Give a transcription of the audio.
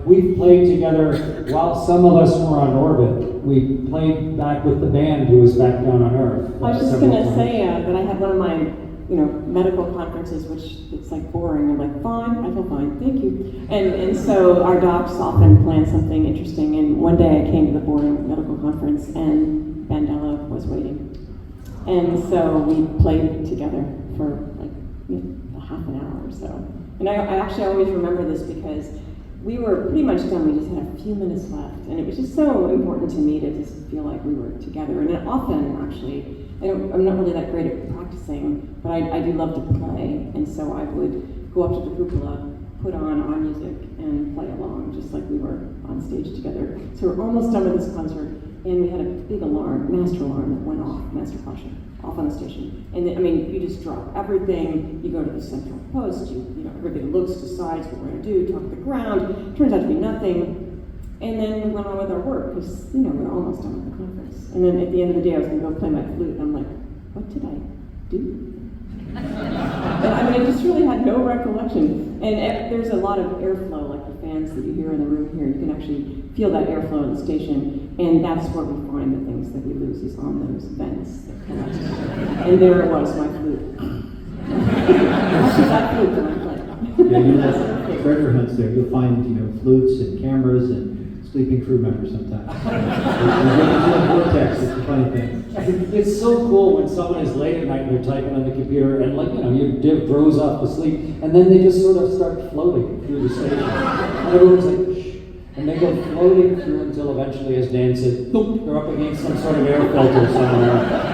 we've played together while some of us were on orbit. We played back with the band who was back down on Earth. I was just going to say that I had one of my, medical conferences, which it's like boring. I'm like, fine, I feel fine, thank you. And so our docs often plan something interesting. And one day I came to the boring medical conference and Bandella was waiting. And so we played together for like a half an hour or so. And I actually always remember this because we were pretty much done. We just had a few minutes left. And it was just so important to me to just feel like we were together. And it often, actually, I'm not really that great at practicing, but I do love to play. And so I would go up to the cupola, put on our music, and play along, just like we were on stage together. So we're almost done with this concert, and we had a big alarm, master alarm, that went off, master caution, off on the station. And then, you just drop everything, you go to the central post, everybody looks, decides what we're gonna do, talk to the ground, turns out to be nothing. And then we went on with our work, because, we're almost done with the conference. And then at the end of the day, I was gonna go play my flute, and I'm like, what did I do? And I just really had no recollection. And there's a lot of airflow, like the fans that you hear in the room here. You can actually feel that airflow in the station, and that's where we find the things that we lose, is on those vents that collect. And there it was, my flute. Actually, that flute that I played. Yeah, you'll have treasure hunts there. You'll find, flutes and cameras and sleeping crew members sometimes. There's a vortex, it's a funny thing. It's so cool when someone is late at night and they're typing on the computer and you doze off to sleep, and then they just sort of start floating through the station. And everyone's like, shh. And they go floating through until eventually, as Dan said, boop, they're up against some sort of air filter somewhere.